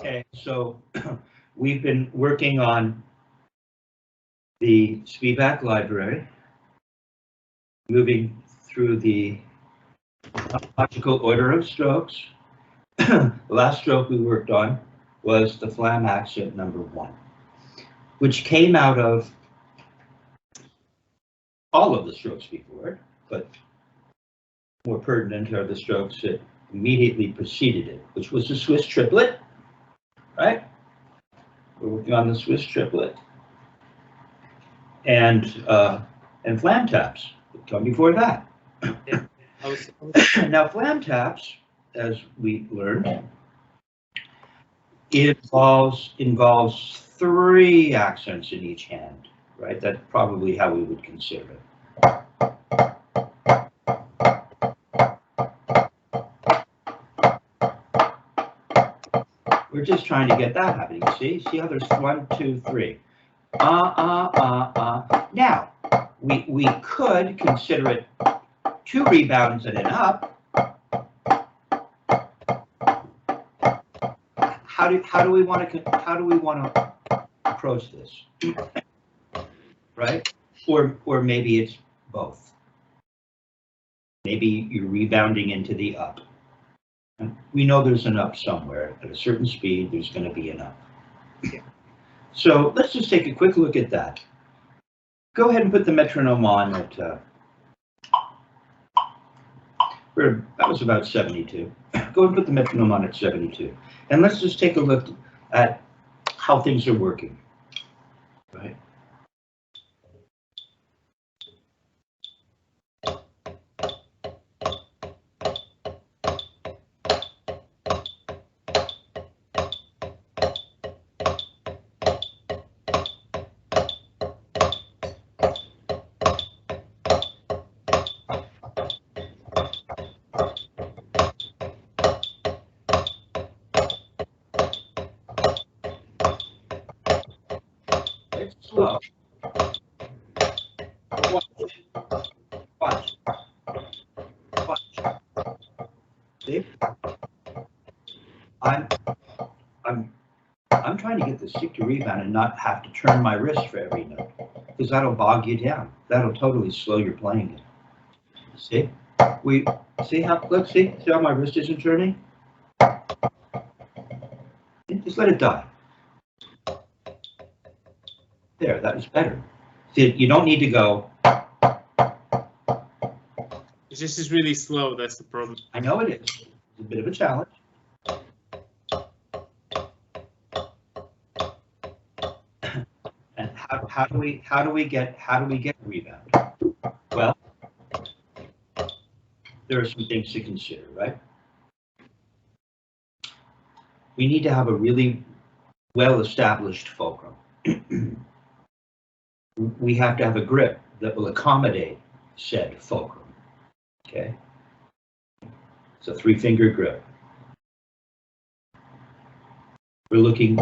Okay, so we've been working on the Spivack library, moving through the logical order of strokes. The last stroke we worked on was the Flam accent number 1, which came out of all of the strokes before it, but more pertinent are the strokes that immediately preceded it, which was the Swiss triplet, right? We're working on the Swiss triplet. And Flam taps would come before that. Yeah. Now, Flam taps, as we learned, involves 3 accents in each hand, right? That's probably how we would consider it. We're just trying to get that happening. See how there's 1, 2, 3. Now, we could consider it 2 rebounds and an up. How do we want to approach this? Right? Or maybe it's both. Maybe you're rebounding into the up. We know there's an up somewhere. At a certain speed, there's going to be an up. Yeah. So let's just take a quick look at that. Go ahead and put the metronome on at, that was about 72. Go ahead and put the metronome on at 72. And let's just take a look at how things are working, right? Slow. Watch. See? I'm trying to get the stick to rebound and not have to turn my wrist for every note, because that'll bog you down. That'll totally slow your playing down. See? See how my wrist isn't turning? Just let it die. There, that was better. See, you don't need to go. This is really slow, that's the problem. I know it is. It's a bit of a challenge. And how do we get rebound? Well, there are some things to consider, right? We need to have a really well-established fulcrum. We have to have a grip that will accommodate said fulcrum. Okay, it's a 3-finger grip. We're looking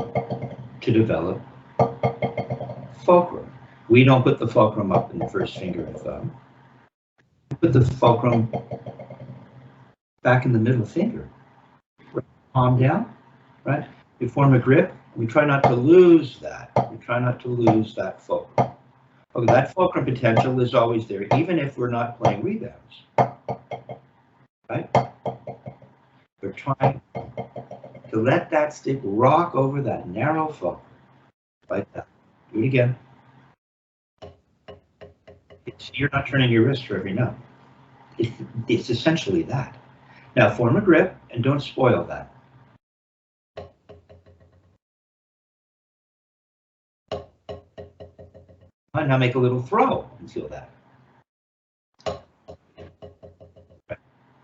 to develop fulcrum. We don't put the fulcrum up in the first finger and thumb. We put the fulcrum back in the middle finger. Palm down, right? We form a grip. We try not to lose that. We try not to lose that fulcrum. Okay, that fulcrum potential is always there, even if we're not playing rebounds. Right? We're trying to let that stick rock over that narrow fulcrum, like that. Do it again. You're not turning your wrist for every note. It's essentially that. Now form a grip and don't spoil that. Now make a little throw and feel that. Right.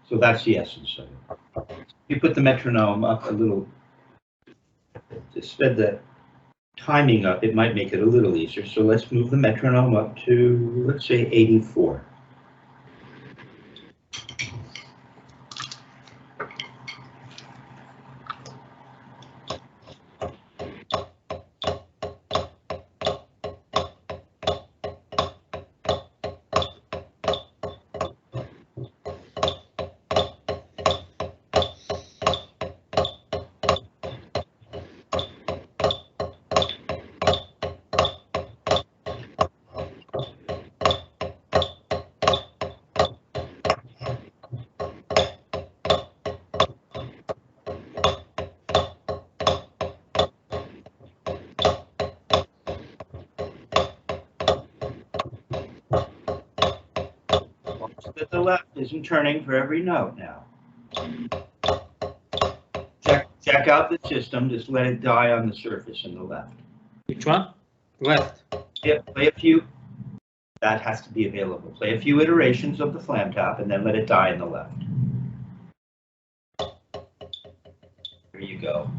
So that's the essence of it. You put the metronome up a little, to sped the timing up, it might make it a little easier. So let's move the metronome up to, let's say, 84. the left isn't turning for every note now. Check out the system, just let it die on the surface in the left. Which one? Left. Yeah, play a few, that has to be available. Play a few iterations of the Flam tap and then let it die in the left. There you go.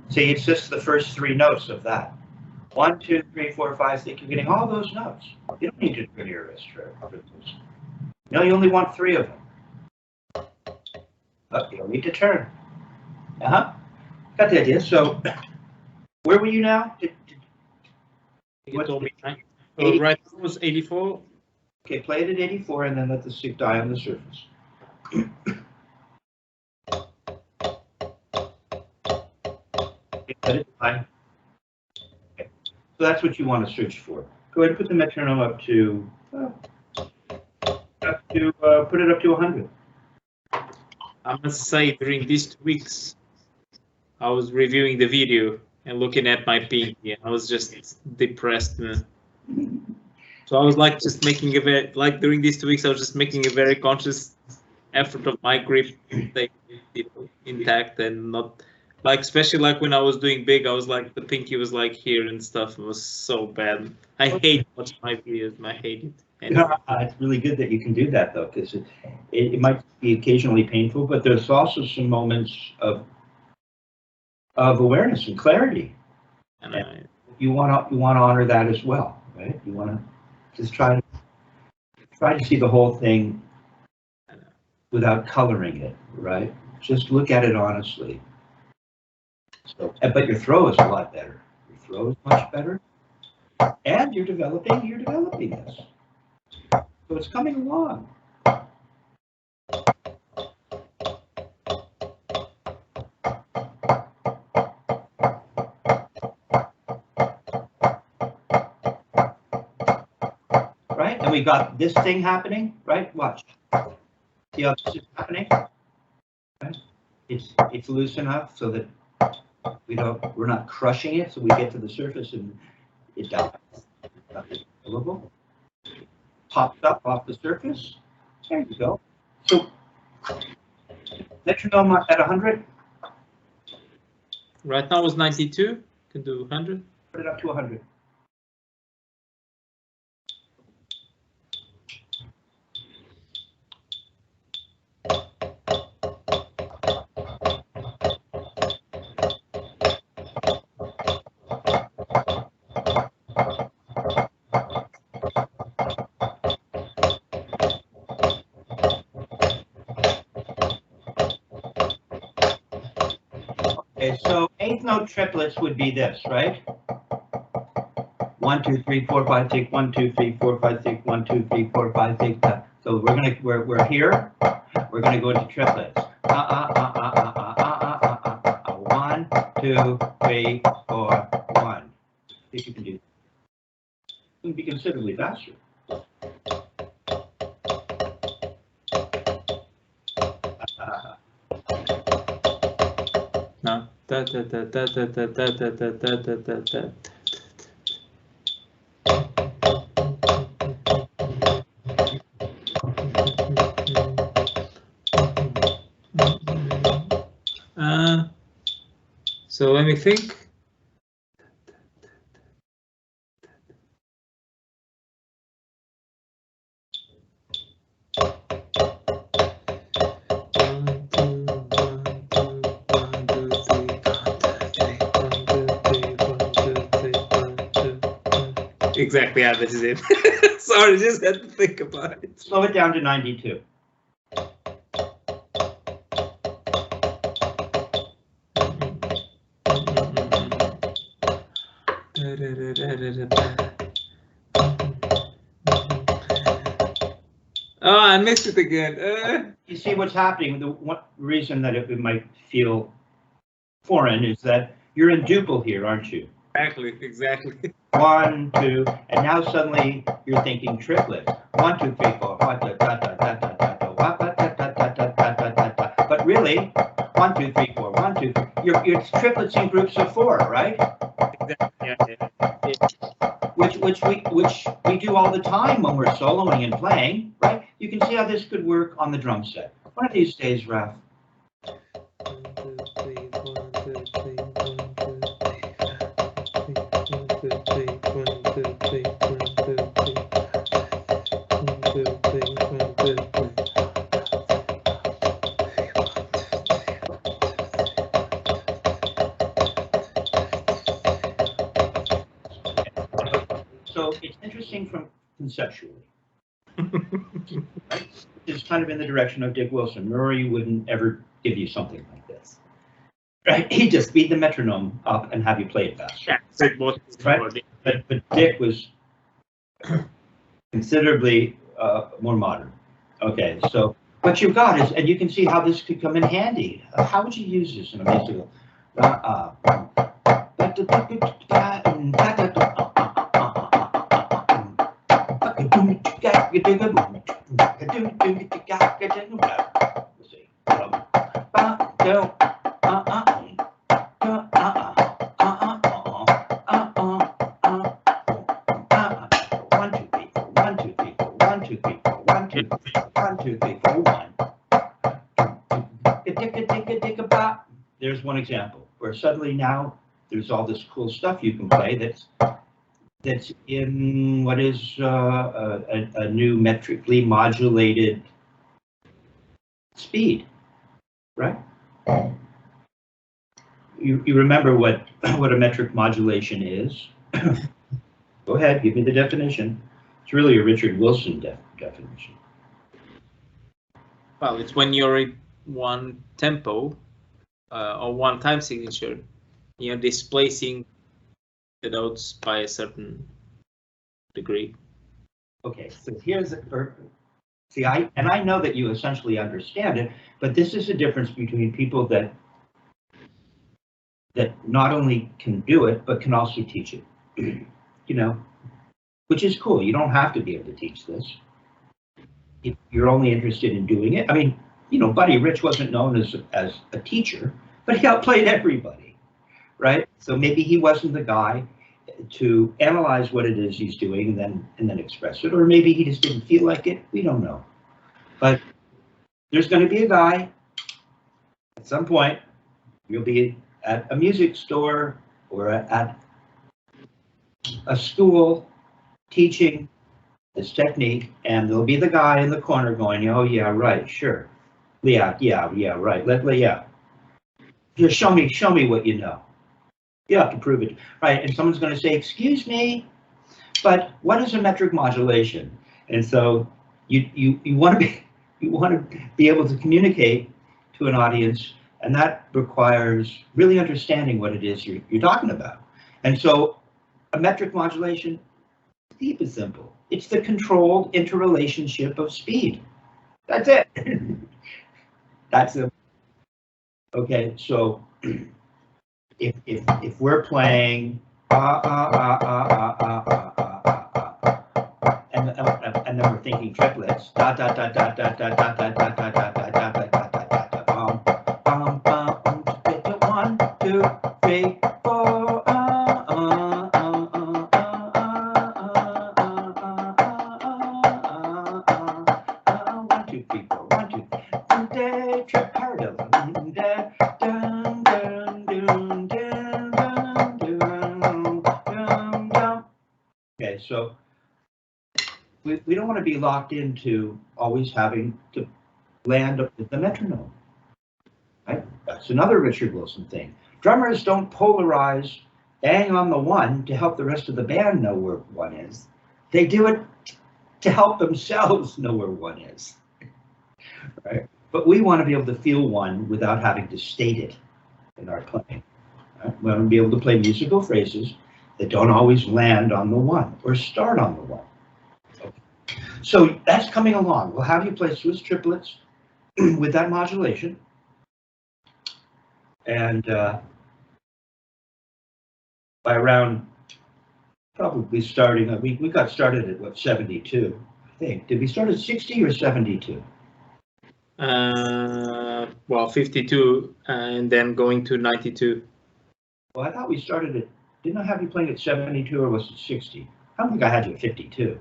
See, it's just the first three notes of that. 1, 2, 3, 4, 5, 6. You're getting all those notes. You don't need to turn your wrist for those. No, you only want 3 of them. But you don't need to turn. Got the idea. So, where were you now? You told me, right? Oh, right, it was 84. Okay, play it at 84 and then let the stick die on the surface. Let it die. Okay. So that's what you want to search for. Go ahead and put the metronome up to, put it up to 100. I must say, during these 2 weeks, I was reviewing the video and looking at my pinky, and I was just depressed. So I was like just making a very, like during these 2 weeks, I was just making a very conscious effort of my grip to stay intact and not like, especially like when I was doing big, I was like the pinky was like here and stuff. It was so bad. I hate watching my videos. I hate it. Anyway. It's really good that you can do that though, because it might be occasionally painful, but there's also some moments of awareness and clarity. And you want to honor that as well, right? You want to just try to see the whole thing without coloring it, right? Just look at it honestly. So, but your throw is a lot better. Your throw is much better, and you're developing this. So it's coming along. Right? And we got this thing happening, right? Watch. See how this is happening? Right? It's loose enough so that we're not crushing it, so we get to the surface and it dies. Pops up off the surface. There you go. So metronome at 100. Right now was 92. Can do 100. Put it up to 100. Okay, so eighth note triplets would be this, right? 1, 2, 3, 4, 5, 6. 1, 2, 3, 4, 5, 6. 1, 2, 3, 4, 5, 6. So we're here. We're gonna go into triplets. 1, 2, 3, 4, 1. See if you can do that. It would be considerably faster. No. Da, da, da, da, da, da, da, da, da, da, da, da. So let me think. Exactly, yeah, this is it. Sorry, just had to think about it. Slow it down to 92. Oh, I missed it again. You see what's happening. The one reason that it might feel foreign is that you're in duple here, aren't you? Exactly. 1, 2, and now suddenly you're thinking triplets. 1, 2, 3, 4, 5, but really, 1, 2, 3, 4, 1, 2, 3. Your triplets in groups of 4, right? Exactly. Yeah. Which which we do all the time when we're soloing and playing, right? You can see how this could work on the drum set. One of these days, Raf. 1, 2, 3, 1, 2, 3, 1, 2, 3, 1, 2, 3, 1, 2, 3, 1, 2, 3, 1, 2, 3. So it's interesting from conceptually. Right? It's kind of in the direction of Dick Wilson. Murray wouldn't ever give you something like this. Right? He'd just speed the metronome up and have you play it faster. Yeah, right? But Dick was considerably more modern. Okay, so what you've got is, and you can see how this could come in handy. How would you use this in a musical? There's one example where suddenly now there's all this cool stuff you can play that's in what is a new metrically modulated speed, right? You remember what a metric modulation is? Go ahead, give me the definition. It's really a Richard Wilson definition. Well, it's when you're in one tempo or one time signature, you're displacing the notes by a certain degree. Okay, so here's see, I know that you essentially understand it, but this is the difference between people that not only can do it but can also teach it. You know, which is cool. You don't have to be able to teach this. If you're only interested in doing it. I mean, you know, Buddy Rich wasn't known as a teacher, but he outplayed everybody, right? So maybe he wasn't the guy to analyze what it is he's doing and then express it, or maybe he just didn't feel like it. We don't know. But there's going to be a guy at some point. You'll be at a music store or at a school teaching this technique, and there'll be the guy in the corner going, "Oh yeah, right, sure, yeah, right. Yeah. Just show me what you know. You have to prove it, right?" And someone's going to say, "Excuse me, but what is a metric modulation?" And so you want to be able to communicate to an audience, and that requires really understanding what it is you're talking about. And so a metric modulation, deep and simple. It's the controlled interrelationship of speed. That's it. That's it. Okay, so if we're playing and then we're thinking triplets, da da da da da da da da da da da da da da da bum bum 1, 2, 3, 4 Okay, so we don't want to be locked into always having to land with the metronome, right? That's another Richard Wilson thing. Drummers don't polarize bang on the one to help the rest of the band know where one is. They do it to help themselves know where one is, right? But we want to be able to feel one without having to state it in our playing. Right? We want to be able to play musical phrases that don't always land on the one or start on the one. Okay. So that's coming along. We'll have you play Swiss triplets with that modulation. And by around probably starting, we got started at what, 72, I think. Did we start at 60 or 72? Well, 52 and then going to 92. Well, I thought we started at, didn't I have you playing at 72 or was it 60? I don't think I had you at 52.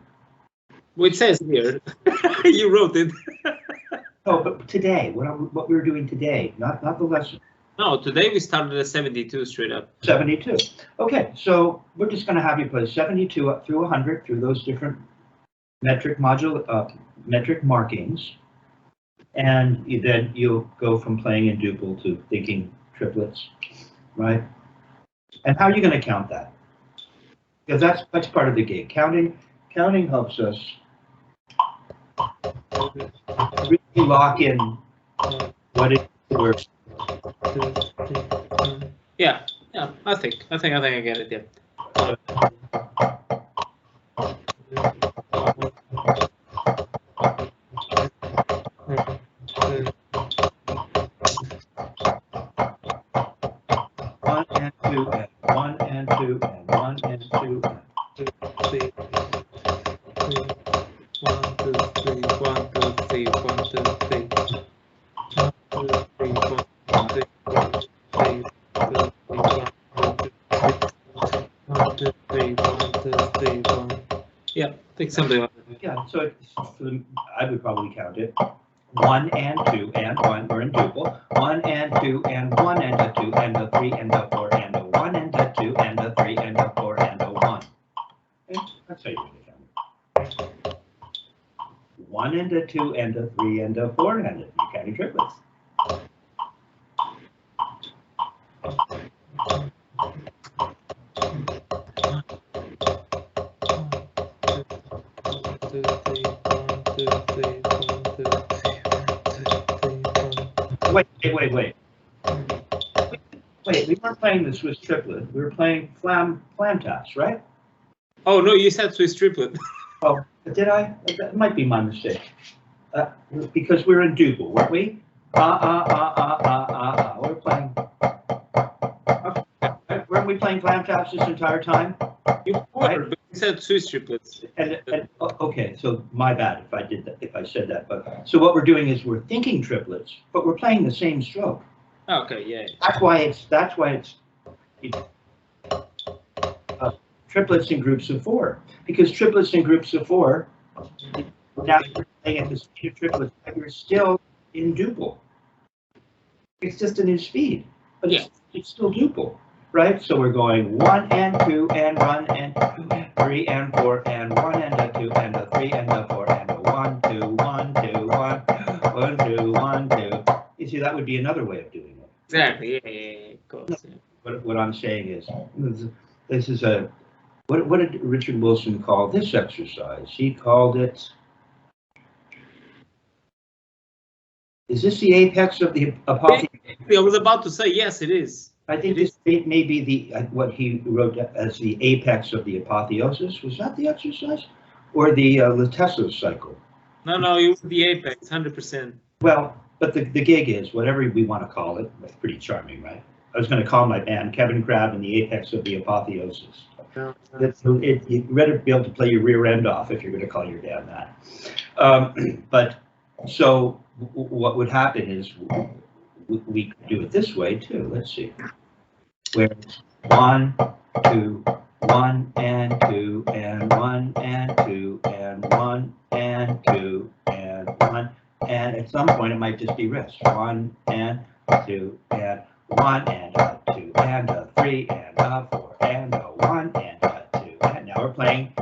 Well, it says here. You wrote it. Oh, but today, what we were doing today, not the lesson. No, today we started at 72 straight up. 72. Okay, so we're just going to have you play 72 up through 100 through those different metric markings, and then you'll go from playing in duple to thinking triplets, right? And how are you going to count that? Because that's part of the gig. Counting helps us really lock in what it works. Yeah, I think I get it. Yeah. One and two and one and two and one and two and 2, 3, 1, 2, 3, 1, 2, 3, 1, 2, 3, 1, 2, 3, 1, 2, 3, 1, 2, 3, 1, 2, 3, 1, 2, 3, 1. Yeah, I think something like that. yeah. So I would probably count it 1 and 2 and 1. We're in duple. 1 and 2 and 1 and a 2 and a 3 and a 4 and a 1 and a 2 and a 3 and a 4 and a 1. And that's how you really count it. 1 and a 2 and a 3 and a 4 and a, you're counting triplets. Wait. We weren't playing the Swiss triplet. We were playing Flam taps, right? Oh no, you said Swiss triplet. Oh, did I? That might be my mistake. Because we're in duple, weren't we? We're playing. Okay. Weren't we playing Flam taps this entire time? You were, but you said Swiss triplets. And okay, so my bad if I did that, if I said that. But so what we're doing is we're thinking triplets, but we're playing the same stroke. Okay, yeah. That's why it's triplets in groups of 4, because triplets in groups of 4. Now you're playing at the speed of triplets, but you're still in duple. It's just a new speed, but it's still duple, right? So we're going 1 and 2 and 1 and 2 and 3 and 4 and 1 and a 2 and a 3 and a 4 and a 1 2 1 2 1 1 2 1 2. You see, that would be another way of doing it. Exactly. Yeah, of course. Yeah. What I'm saying is, this is a what did Richard Wilson call this exercise? He called it. Is this the apex of the apotheosis? I was about to say yes, it is. I think this may be the what he wrote as the apex of the apotheosis. Was that the exercise, or the Latesso's cycle? No, it was the apex, 100%. Well, but the gig is whatever we want to call it. It's pretty charming, right? I was going to call my band Kevin Crabb and the apex of the apotheosis. You'd rather be able to play your rear end off if you're going to call your band that. But so what would happen is we could do it this way too. Let's see. Where it's 1 2 1 and 2 and 1 and 2 and 1 and 2 and 1. And at some point it might just be wrist. 1 and 2 and 1 and a 2 and a 3 and a 4 and a 1 and a 2. And now we're playing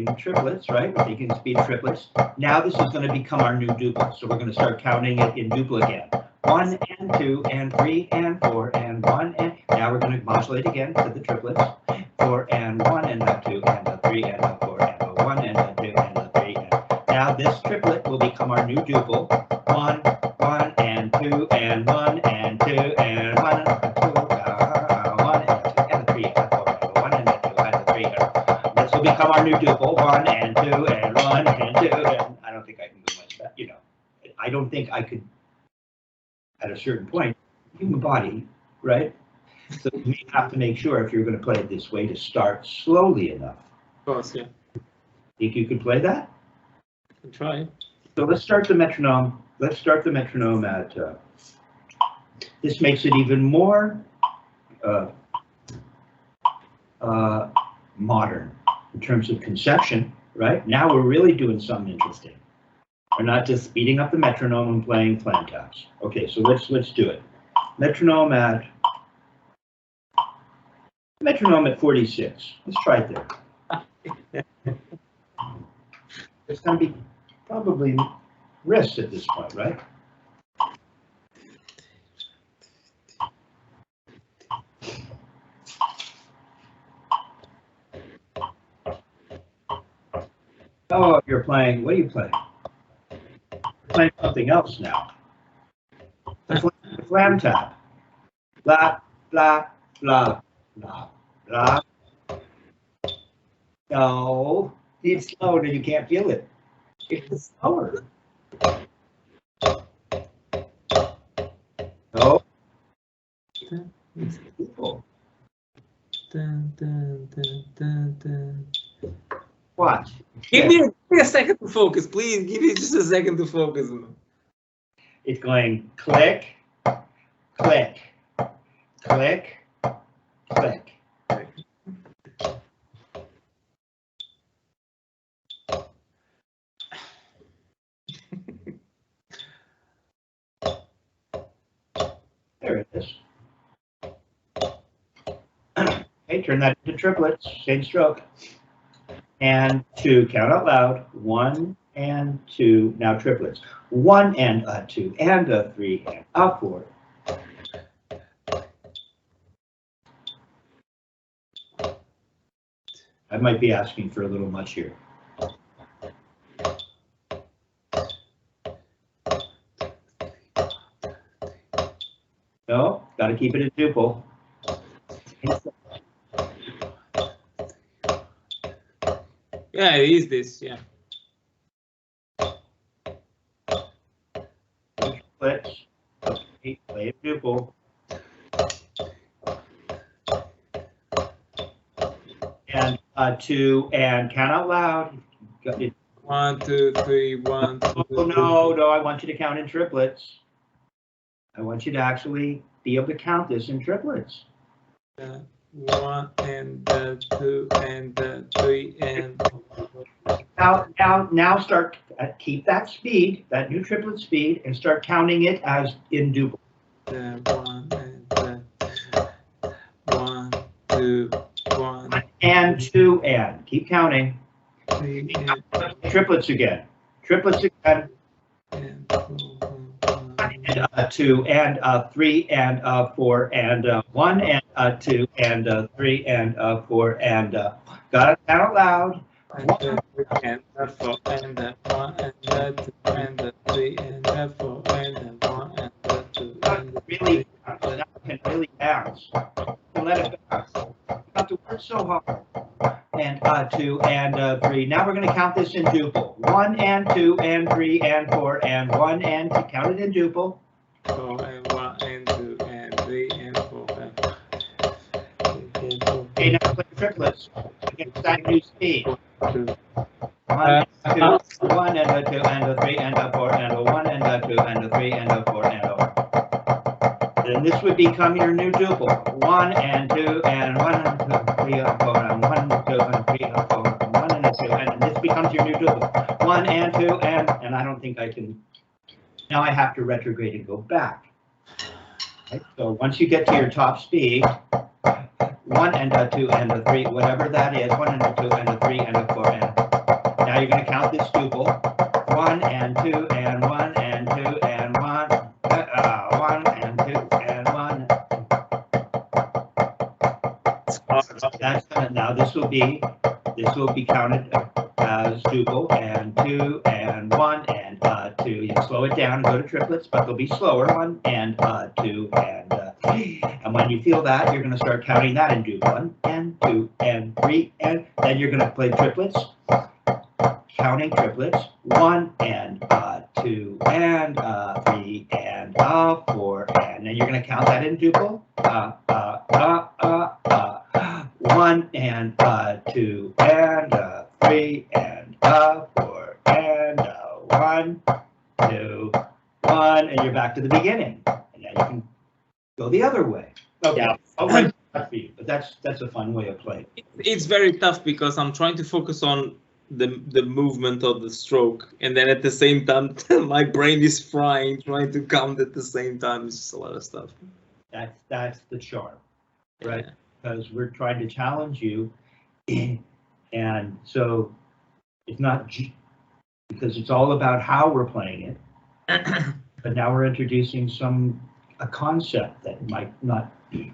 the triplets, right? We're taking speed triplets. Now this is going to become our new duple. So we're going to start counting it in duple again. 1 and 2 and 3 and 4 and 1 and now we're going to modulate again to the triplets. 4 and 1 and a 2 and a 3 and a 4 and a 1 and a 2 and a 3 and now this triplet will become our new duple. 1 1 and 2 and 1 and 2 and 1 and a 2 1 and a 2 and a 3 and a 4 and a 1 and a 2 and a 3 and this will become our new duple. 1 and 2 and 1 and 2 and I don't think I can go much better. You know, I don't think I could. At a certain point, human body, right? So you have to make sure if you're going to play it this way to start slowly enough. Of course, yeah. Think you could play that? I can try. So let's start the metronome. Let's start the metronome at. This makes it even more modern. in terms of conception, right? Now we're really doing something interesting. We're not just speeding up the metronome and playing Flam taps. Okay, so let's do it. Metronome at 46. Let's try it there. It's going to be probably wrist at this point, right? Oh, you're playing. What are you playing? You're playing something else now. The Flam tap. Blah, blah, blah, blah, blah. No, it's slower and you can't feel it. It's slower. No. It's beautiful. Watch. Give me a second to focus, please. Give me just a second to focus. It's going click, click, click, click. There it is. Okay, turn that into triplets, same stroke. And 2, count out loud. 1 and 2, now triplets. 1 and a 2 and a 3 and a 4. I might be asking for a little much here. No, got to keep it in duple. Yeah, it is this, yeah. Triplets. Okay, play it duple. And 2 and count out loud. 1, 2, 3, 1, 2, Oh, no, I want you to count in triplets. I want you to actually be able to count this in triplets. 1 and 2 and 3 and. Now start. Keep that speed, that new triplet speed, and start counting it as in duple. 1 and 1, 2, 1 and 2 and keep counting. 3 and Triplets again. Triplets again. and 2 and 3 and 4 and 1 and 2 and 3 and 4 and got it out loud. and 4 and 1 and 2 and 3 and 4 and 1 and 2 and Really, that can really bounce. Let it bounce. You have to work so hard. And 2 and 3. Now we're going to count this in duple. 1 and 2 and 3 and 4 and 1 and 2. Count it in duple. 4 and 1 and 2 and 3 and 4 and 4. Okay, now play triplets against that new speed. 1 and 2, 1 and 2 and 3 and 4 and 1 and 2 and 3 and 4 and then this would become your new duple. 1 and 2 and 1 and 2 and 3 and 4 and 1 and 2 and 3 and 4 and 1 and 2 and this becomes your new duple. 1 and 2 and I don't think I can. Now I have to retrograde and go back. Okay, so once you get to your top speed, 1 and 2 and 3, whatever that is, 1 and 2 and 3 and 4 and now you're going to count this duple. 1 and 2 and 1 and 2 and 1 and 2 and 1. That's gonna, now this will be counted as duple and 2 and 1 and 2. You can slow it down and go to triplets, but they'll be slower. 1 and 2 and 3. And when you feel that, you're going to start counting that in duple. 1 and 2 and 3 and then you're going to play triplets. Counting triplets. 1 and 2 and 3 and 4 and then you're going to count that in duple. 1 and 2 and 3 and 4 and 1, 2, 1 and you're back to the beginning. And now you can go the other way. Okay. Not for you, but that's a fun way of playing. It's very tough because I'm trying to focus on the movement of the stroke, and then at the same time my brain is frying trying to count at the same time. It's just a lot of stuff. That's the charm, right? Yeah. Because we're trying to challenge you, and so it's not because it's all about how we're playing it, but now we're introducing a concept that might not be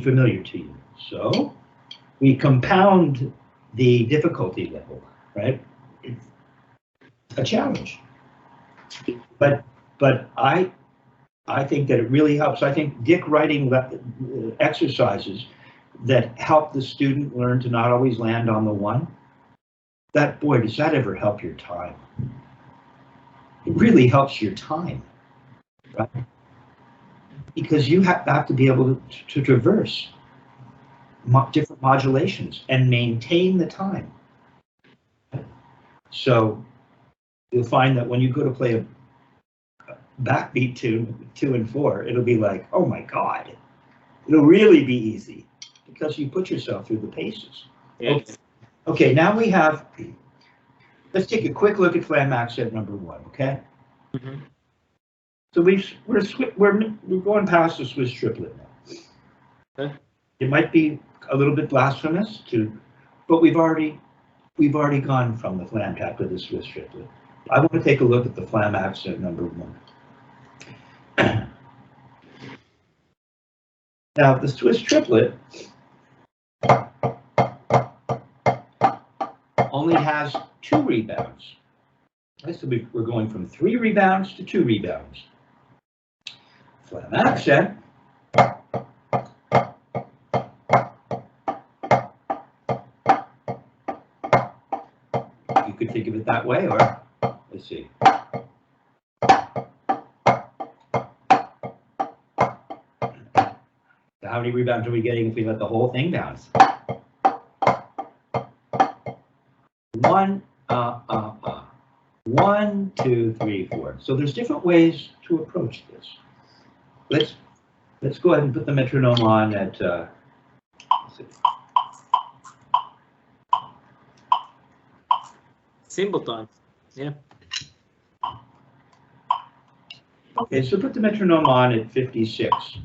familiar to you. So we compound the difficulty level, right? It's a challenge. But I think that it really helps. I think Dick writing exercises that help the student learn to not always land on the one, that, boy, does that ever help your time? It really helps your time, right? Because you have to be able to traverse different modulations and maintain the time. So you'll find that when you go to play a backbeat tune, 2 and 4, it'll be like, oh my God, it'll really be easy because you put yourself through the paces. Yeah. Okay, now we have, let's take a quick look at Flam accent number 1, okay? Mm-hmm. So we're going past the Swiss triplet now. Okay. It might be a little bit blasphemous but we've already gone from the Flam tap to the Swiss triplet. I want to take a look at the Flam accent number 1. Now the Swiss triplet only has 2 rebounds. So we're going from 3 rebounds to 2 rebounds. Flam accent you could think of it that way, or let's see. So how many rebounds are we getting if we let the whole thing bounce? 1, 1, 2, 3, 4. So there's different ways to approach this. Let's go ahead and put the metronome on at. Let's see. Symbol time. Yeah. Okay, so put the metronome on at 56.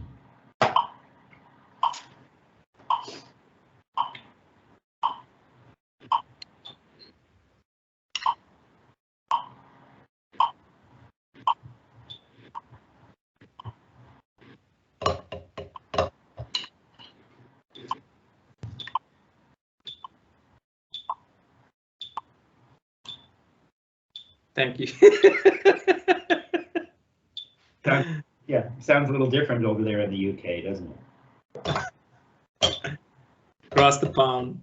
Thank you. Yeah, sounds a little different over there in the UK, doesn't it? Across the pond.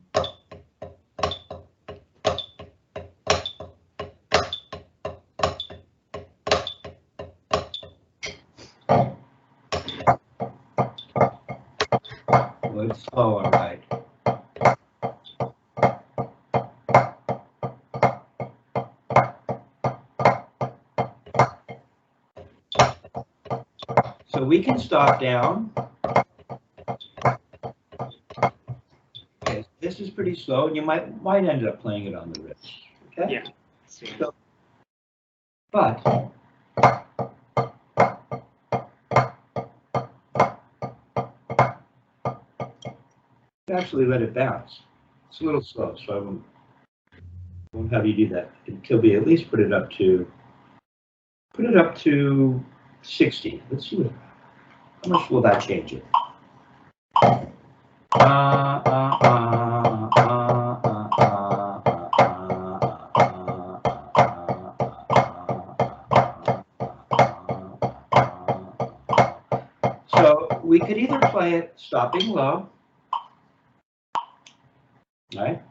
Well, it's slow, all right. So we can stop down. Okay, this is pretty slow, and you might end up playing it on the wrist. Okay. Yeah. So, but actually let it bounce. It's a little slow, so I won't have you do that until we at least put it up to 60. Let's see how much will that change it? So we could either play it stopping low, right?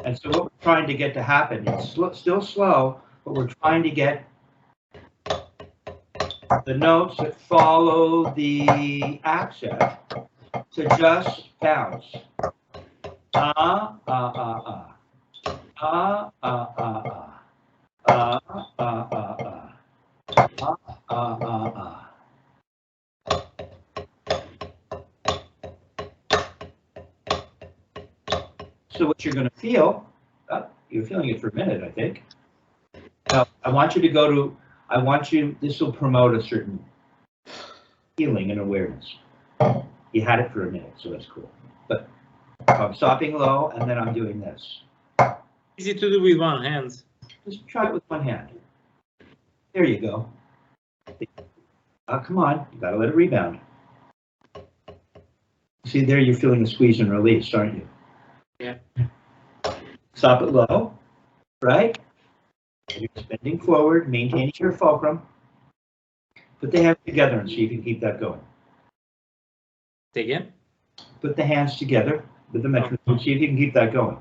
And so what we're trying to get to happen is still slow, but we're trying to get the notes that follow the accent to just bounce. So what you're going to feel, you're feeling it for a minute, I think. Now, I want you to go to, this will promote a certain feeling and awareness. You had it for a minute, so that's cool. But I'm stopping low, and then I'm doing this. Easy to do with one hand. Just try it with one hand. There you go. Come on, you gotta let it rebound. See, there you're feeling a squeeze and release, aren't you? Yeah. Stop it low, right? And you're bending forward, maintaining your fulcrum. Put the hands together and see if you can keep that going. Say again? Put the hands together with the metronome, see if you can keep that going.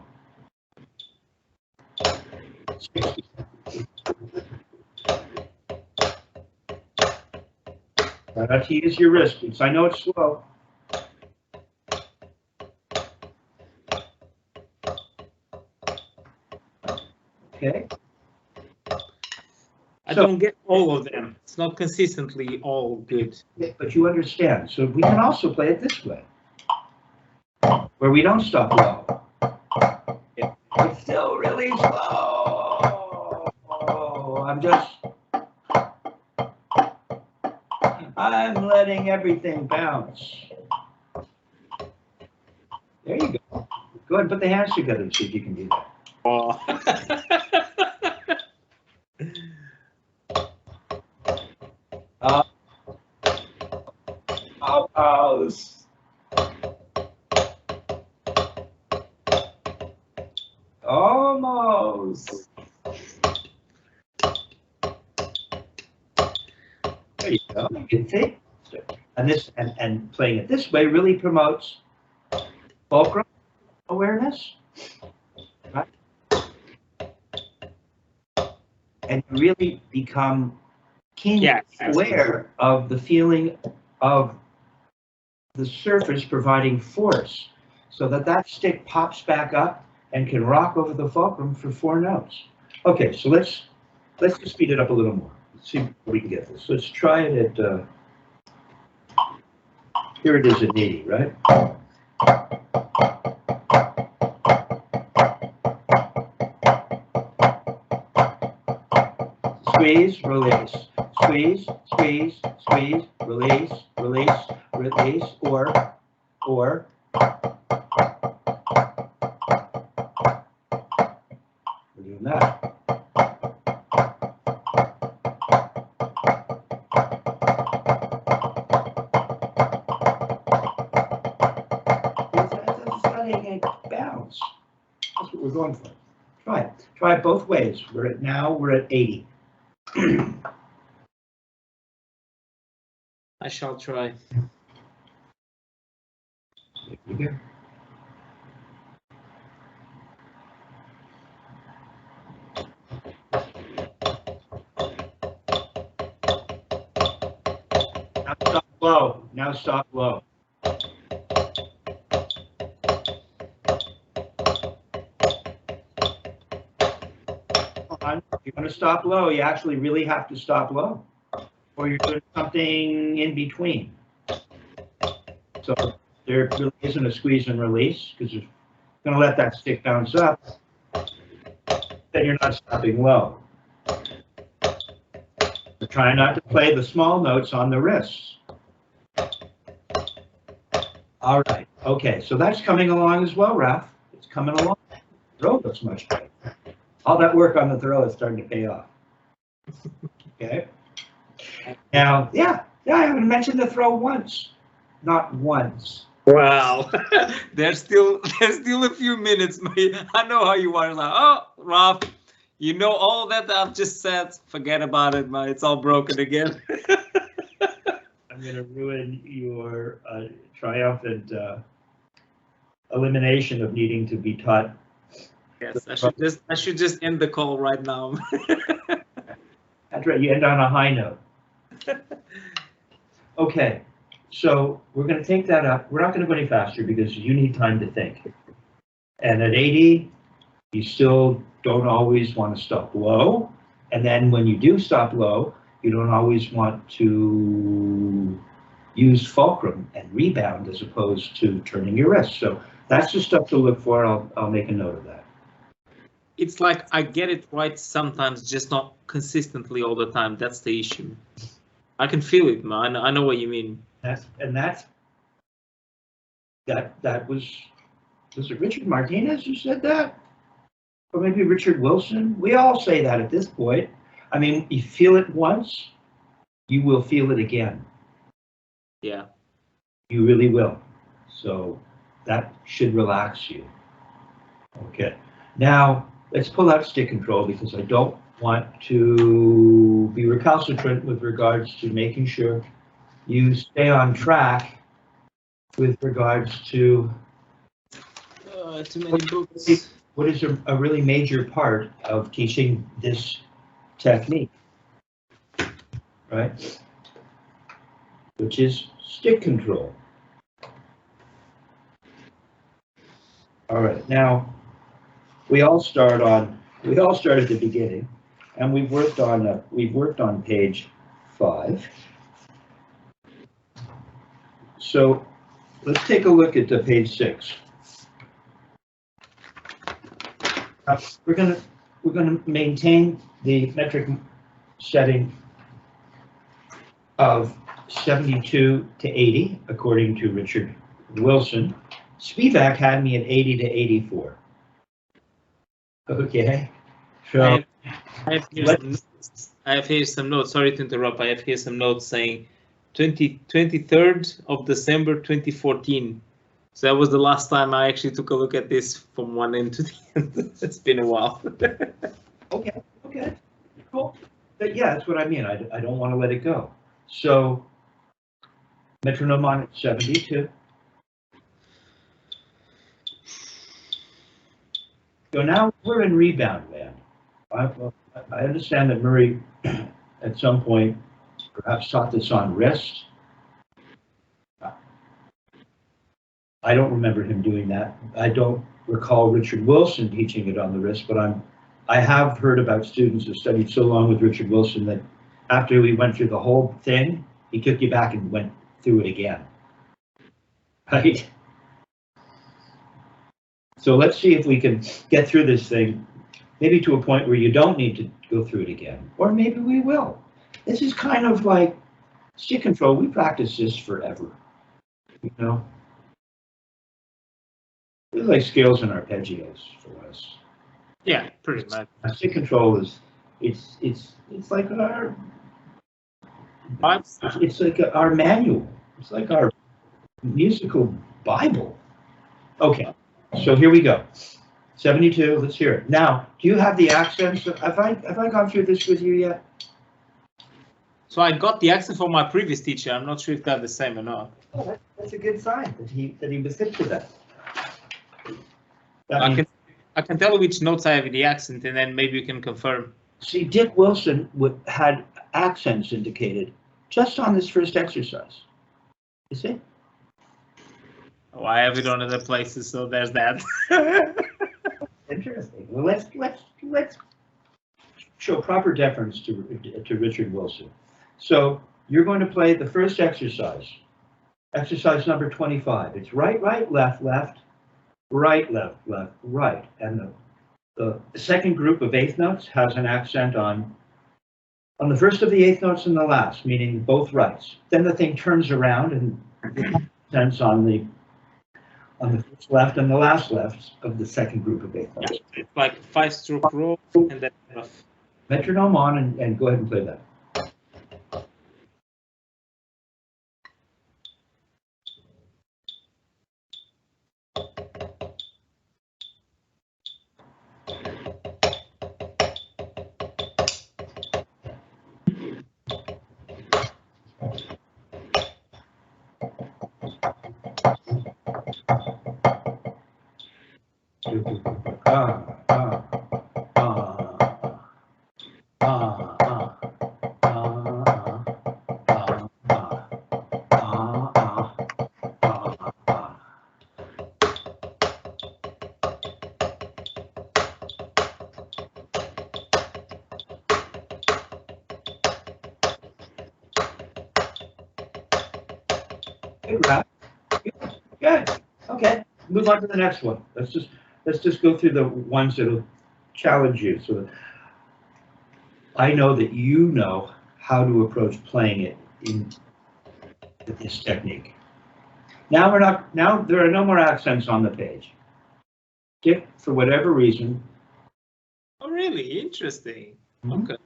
60. Try not to use your wrist. I know it's slow. Okay. I don't get all of them. It's not consistently all good. But you understand. So we can also play it this way, where we don't stop low. It's still really slow. I'm letting everything bounce. There you go. Go ahead and put the hands together and see if you can do that. Oh. Almost. There you go. You can see. And this and playing it this way really promotes fulcrum awareness. Right? And you really become keenly aware of the feeling of the surface providing force, so that stick pops back up and can rock over the fulcrum for 4 notes. Okay, so let's just speed it up a little more. Let's see if we can get this. Let's try it at here it is at 80, right? Squeeze, release, squeeze, squeeze, squeeze, release, release, release, or we're doing that. It's letting it bounce. That's what we're going for. Try it. Try it both ways. We're at 80. I shall try. There you go. Now stop low. Now stop low. If you want to stop low, you actually really have to stop low, or you're doing something in between. So there really isn't a squeeze and release, because you're going to let that stick bounce up, then you're not stopping low. We're trying not to play the small notes on the wrists. All right, okay, so that's coming along as well, Raph. It's coming along. Throw looks much better. All that work on the throw is starting to pay off. Okay. Now, yeah, I haven't mentioned the throw once. Not once. Wow. there's still a few minutes. I know how you are. Like, oh, Rob, you know all that I've just said. Forget about it, man. It's all broken again. I'm going to ruin your triumphant elimination of needing to be taught. Yes, I should just end the call right now. That's right. You end on a high note. Okay, so we're going to take that up. We're not going to go any faster because you need time to think. And at 80, you still don't always want to stop low. And then when you do stop low, You don't always want to use fulcrum and rebound as opposed to turning your wrist. So that's the stuff to look for. I'll make a note of that. It's like I get it right sometimes, just not consistently all the time. That's the issue. I can feel it, man. I know what you mean. That was it Richard Martinez who said that? Or maybe Richard Wilson? We all say that at this point. I mean, you feel it once, you will feel it again. Yeah. You really will. So that should relax you. Okay. Now, let's pull out stick control because I don't want to be recalcitrant with regards to making sure you stay on track with regards to too many books. What is a really major part of teaching this technique, right? Which is stick control. All right, now we all start at the beginning, and we've worked on page 5. So let's take a look at the page 6. We're gonna maintain the metric setting of 72 to 80, according to Richard Wilson. Spivack had me at 80 to 84. Okay. So I have here some notes. Sorry to interrupt. I have here some notes saying 23rd of December 2014. So that was the last time I actually took a look at this from one end to the end. It's been a while. Okay, cool. But yeah, that's what I mean. I don't want to let it go. So metronome on 72. So now we're in rebound land. I understand that Murray at some point perhaps taught this on wrist. I don't remember him doing that. I don't recall Richard Wilson teaching it on the wrist, but I have heard about students who studied so long with Richard Wilson that after we went through the whole thing, he took you back and went through it again. Right? So let's see if we can get through this thing, maybe to a point where you don't need to go through it again, or maybe we will. This is kind of like stick control. We practice this forever, you know. It's like scales and arpeggios for us. Yeah, pretty much. Stick control is it's like our it's like our manual. It's like our musical Bible. Okay, so here we go. 72. Let's hear it. Now, do you have the accents? Have I gone through this with you yet? So I got the accent from my previous teacher. I'm not sure if they're the same or not. Oh, that's a good sign that he was hip to that. I can tell you which notes I have in the accent, and then maybe you can confirm. See, Dick Wilson had accents indicated just on this first exercise. You see? Oh, I have it on other places, so there's that. Interesting. Well, let's show proper deference to Richard Wilson. So you're going to play the first exercise. Exercise number 25. It's right, right, left, left, right, left, left, right. And the second group of eighth notes has an accent on the first of the eighth notes and the last, meaning both rights. Then the thing turns around and accents on the first left and the last left of the second group of eighth notes. It's like 5-stroke roll and then off. Metronome on and go ahead and play that. Good, Rap. Good. Okay. Move on to the next one. Let's just go through the ones that'll challenge you. So that I know that you know how to approach playing it in this technique. Now there are no more accents on the page. If for whatever reason. Oh, really? Interesting. Mm-hmm. Okay.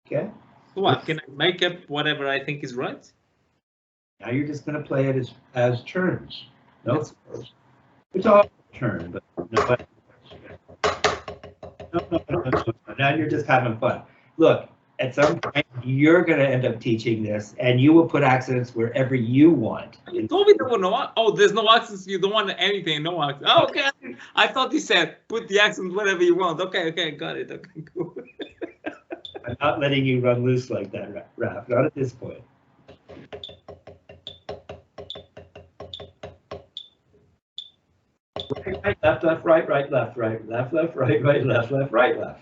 Okay. So what? Can I make up whatever I think is right? Now you're just going to play it as turns. No, it's all turn, but no. Now you're just having fun. Look, at some point you're going to end up teaching this, and you will put accents wherever you want. You told me there were no. Oh, there's no accents. You don't want anything. No accents. Oh, okay. I thought you said put the accents whatever you want. Okay, got it. Okay, cool. I'm not letting you run loose like that, Raph. Not at this point. Right, left, left, right, right, left, right, left, left, right, right, left, left, right, left.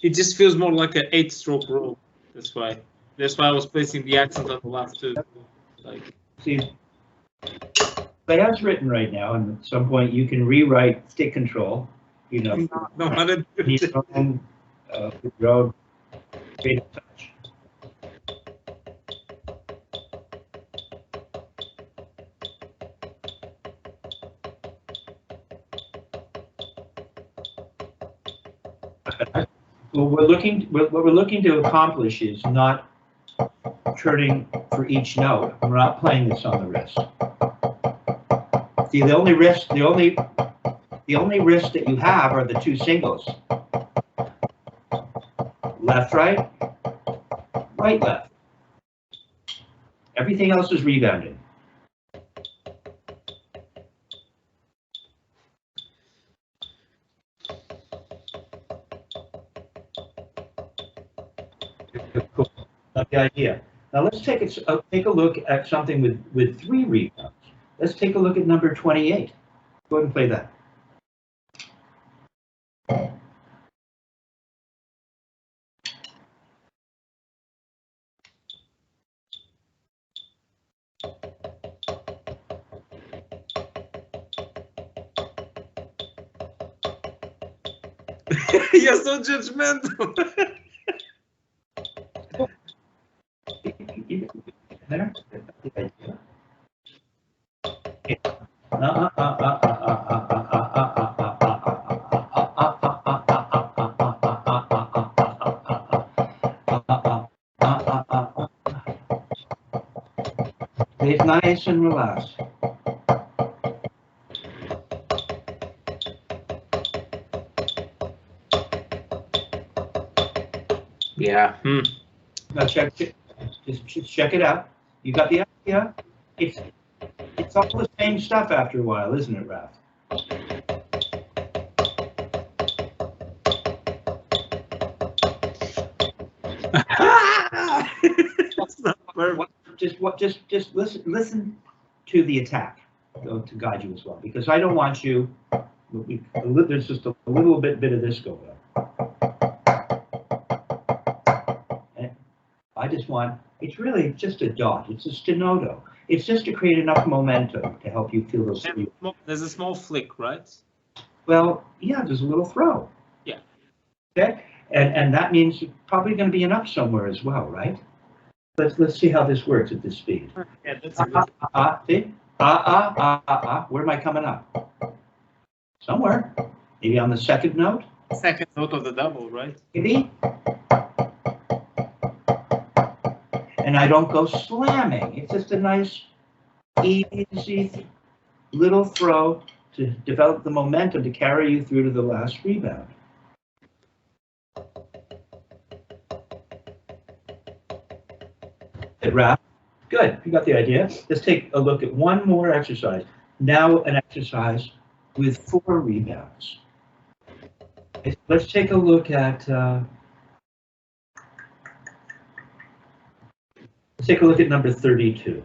It just feels more like an 8-stroke roll. That's why I was placing the accent on the last two. Like, see, but as written right now, and at some point you can rewrite stick control. You know, no, how to do it. Road, straight touch. What we're looking to accomplish is not turning for each note. We're not playing this on the wrist. See, the only wrist that you have are the two singles. Left, right, right, left. Everything else is rebounding. Cool. That's the idea. Now let's take a look at something with 3 rebounds. Let's take a look at number 28. Go ahead and play that. You're so judgmental. There. Stay nice and relaxed. Yeah. Now check it. Just check it out. You got the idea? It's all the same stuff after a while, isn't it, Raph? Just listen to the attack to guide you as well, because I don't want you. There's just a little bit of this going on. I just want, it's really just a dot. It's a stenoto. It's just to create enough momentum to help you feel those. There's a small flick, right? Well, yeah, there's a little throw. Yeah. Okay, and that means you're probably going to be an up somewhere as well, right? Let's see how this works at this speed. Yeah, that's see? Where am I coming up? Somewhere. Maybe on the second note? Second note of the double, right? Maybe. And I don't go slamming. It's just a nice, easy little throw to develop the momentum to carry you through to the last rebound. Good, Raph. Good, you got the idea. Let's take a look at one more exercise. Now an exercise with 4 rebounds. Let's take a look at number 32.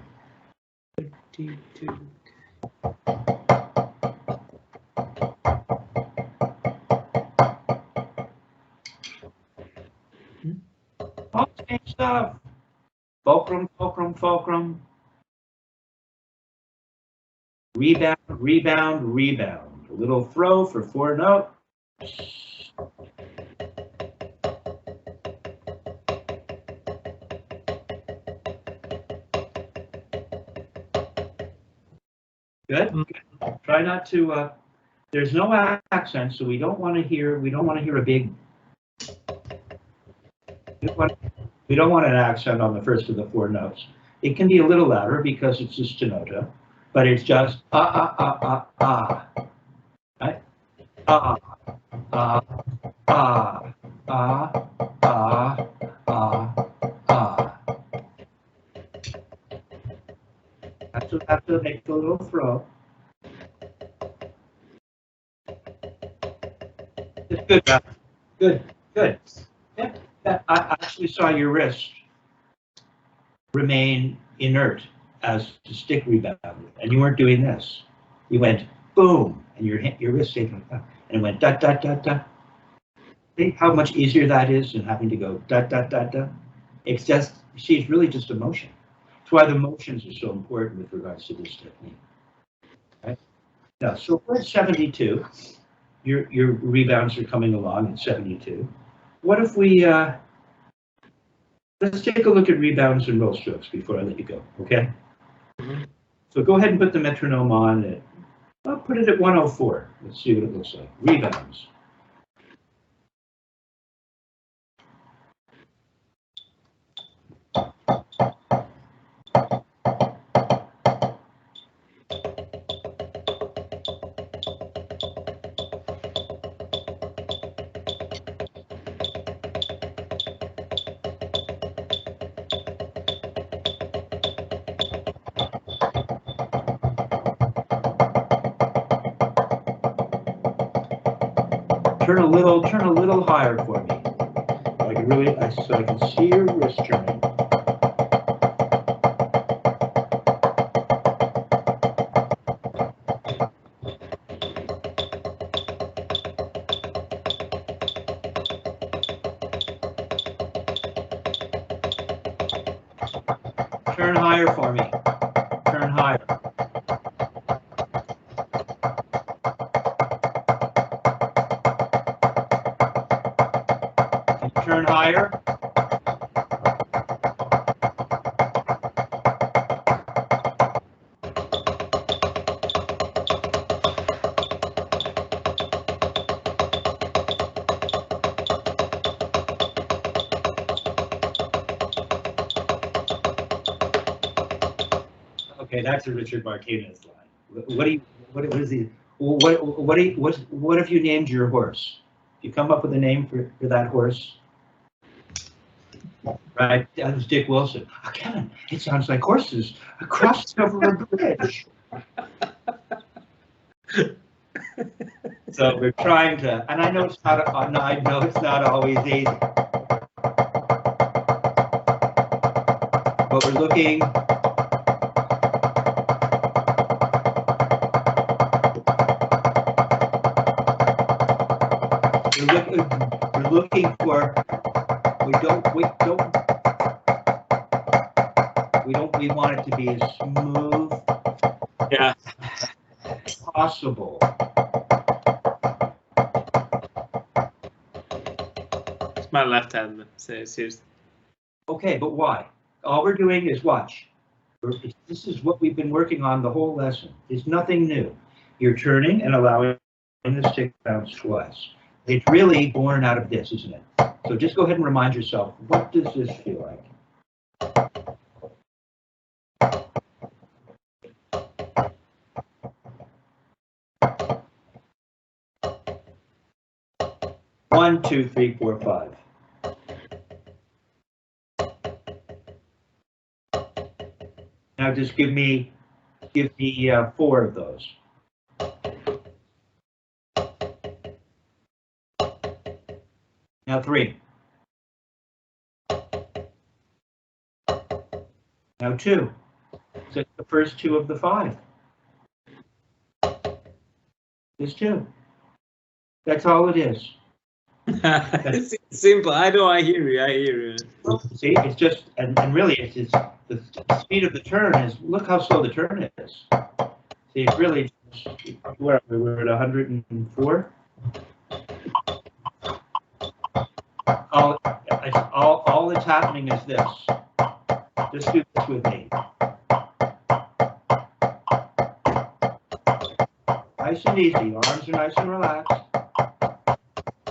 32. All same stuff. Fulcrum, fulcrum, fulcrum. Rebound, rebound, rebound. A little throw for 4 notes. Good. Try not to. There's no accent, so we don't want to hear a big. We don't want an accent on the first of the 4 notes. It can be a little louder because it's a stenota, but it's just right? Have to make a little throw. It's good, Ralph. Good, good. Yeah, I actually saw your wrist remain inert as the stick rebounded, and you weren't doing this. You went boom, and your wrist stayed like that, and it went da da da da. See how much easier that is than having to go da da da da. It's just, see, it's really just a motion. That's why the motions are so important with regards to this technique. Right? Now, so we're at 72. Your rebounds are coming along at 72. What if we let's take a look at rebounds and roll strokes before I let you go, okay? Mm-hmm. So go ahead and put the metronome on it. I'll put it at 104. Let's see what it looks like. Rebounds. Turn a little higher for me. So I can see your wrist turning. Turn higher for me. Turn higher. Turn higher. Okay, that's a Richard Martinez line. What have you named your horse? You come up with a name for that horse? Right, that was Dick Wilson. Oh, Kevin, it sounds like horses crossed over a bridge. So we're trying to, and I know it's not. I know it's not always easy, but we're looking. We're looking for. We want it to be as smooth as possible. It's my left hand, so seriously. Okay, but why? All we're doing is watch. This is what we've been working on the whole lesson. It's nothing new. You're turning and allowing the stick to bounce twice. It's really born out of this, isn't it? So just go ahead and remind yourself, what does this feel like? One, two, three, four, five. Now just give me 4 of those. Now 3. Now 2. So it's the first 2 of the 5. There's 2. That's all it is. It's simple. I know. I hear you. I hear you. See, it's just, and really, it's the speed of the turn is. Look how slow the turn is. See, it's really. Where are we? We're at 104. All that's happening is this. Just do this with me. Nice and easy. Arms are nice and relaxed.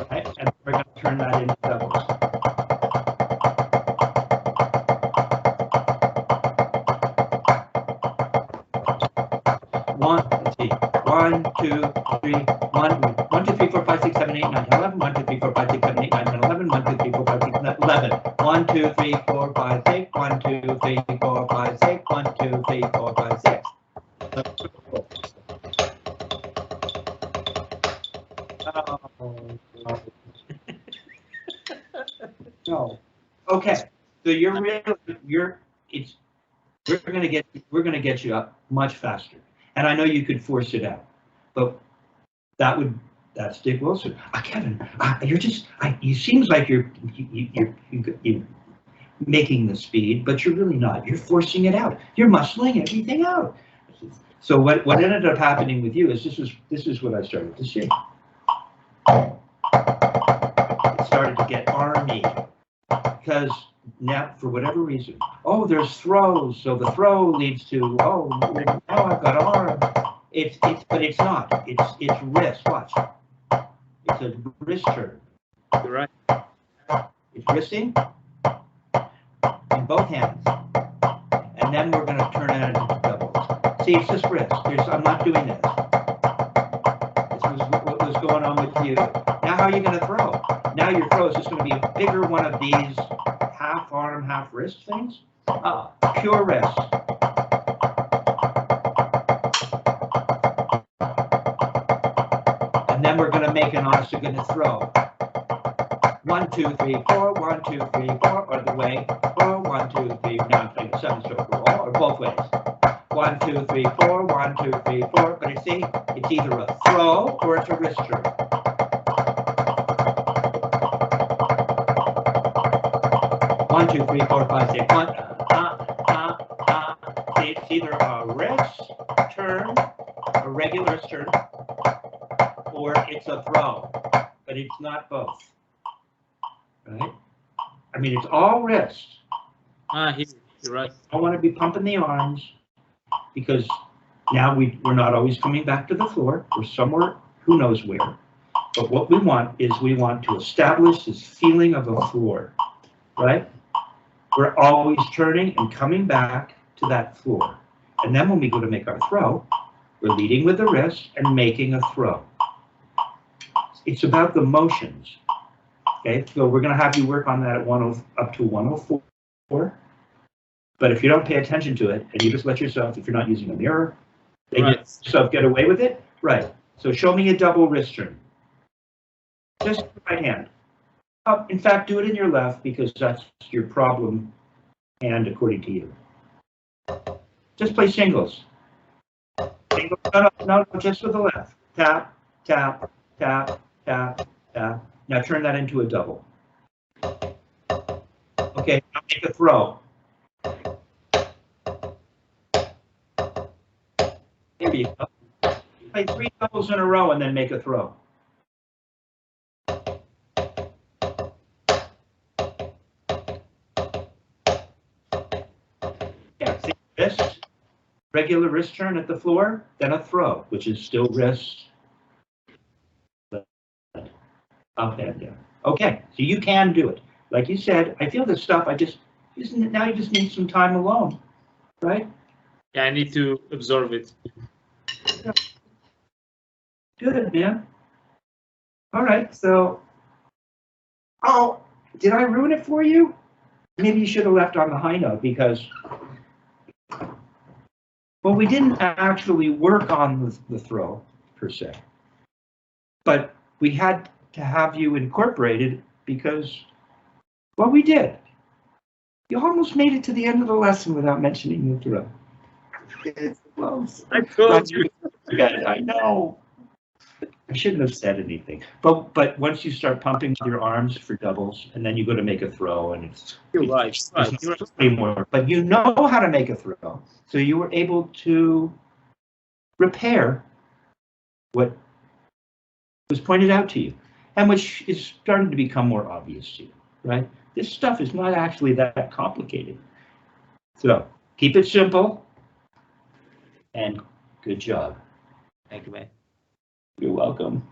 Right? And we're going to turn that into doubles. Let's see. 1, 2, 3, 1, 2, 3, 4, 5, 6, 7, 8, 9, 10, 11. 1, 2, 3, 4, 5, 6, 7, 8, 9, 10, 11. 1, 2, 3, 4, 5, 6, 7, 11. 1, 2, 3, 4, 5, 6. 1, 2, 3, 4, 5, 6. 1, 2, 3, 4, 5, 6. No. Okay. So we're gonna get you up much faster. And I know you could force it out, but that's Dick Wilson. Kevin, you seems like you're making the speed, but you're really not. You're forcing it out. You're muscling everything out. So what ended up happening with you is this is what I started to see. It started to get army because now for whatever reason, oh, there's throws, so the throw leads to now I've got arm. But it's not. It's wrist. Watch. It's a wrist turn. You're right. It's wristing in both hands, and then we're going to turn it into doubles. See, it's just wrist. I'm not doing this. This was what was going on with you. Now, how are you going to throw? Now your throw is just going to be a bigger one of these half arm, half wrist things. Pure wrist. And then we're going to make an honest to goodness throw. 1, 2, 3, 4. 1, 2, 3, 4. Or the way. 4, 1, 2, 3. Now I'm playing a 7-stroke roll, or both ways. 1, 2, 3, 4. 1, 2, 3, 4. But you see, it's either a throw or it's a wrist turn. One, 2, 3, 4, 5, 6. It's either a wrist turn, a regular turn, or it's a throw, but it's not both. Right? I mean, it's all wrist. You're right. I want to be pumping the arms because now we're not always coming back to the floor. We're somewhere, who knows where. But what we want to establish this feeling of a floor, right? We're always turning and coming back to that floor. And then when we go to make our throw, we're leading with the wrist and making a throw. It's about the motions. Okay, so we're going to have you work on that at up to 104. But if you don't pay attention to it and you just let yourself, if you're not using a mirror, get away with it. Right. So show me a double wrist turn. Just right hand. In fact, do it in your left because that's your problem hand according to you. Just play singles. No, just with the left. Tap, tap, tap, tap, tap. Now turn that into a double. Okay, now make a throw. There you go. Play 3 doubles in a row and then make a throw. Yeah, see wrist, regular wrist turn at the floor, then a throw, which is still wrist. Up and down. Okay, so you can do it. Like you said, I feel this stuff. Now you just need some time alone, right? Yeah, I need to absorb it. Yeah. Good, man. All right, so. Oh, did I ruin it for you? Maybe you should have left on the high note because. Well, we didn't actually work on the throw per se, but we had to have you incorporated because, well, we did. You almost made it to the end of the lesson without mentioning the drum. It's close. I told you. Yeah, I know. I shouldn't have said anything. But once you start pumping with your arms for doubles, and then you go to make a throw, and You're right. you're way more. But you know how to make a throw, so you were able to repair what was pointed out to you, and which is starting to become more obvious to you, right? This stuff is not actually that complicated. So keep it simple, and good job. Thank you, man. You're welcome.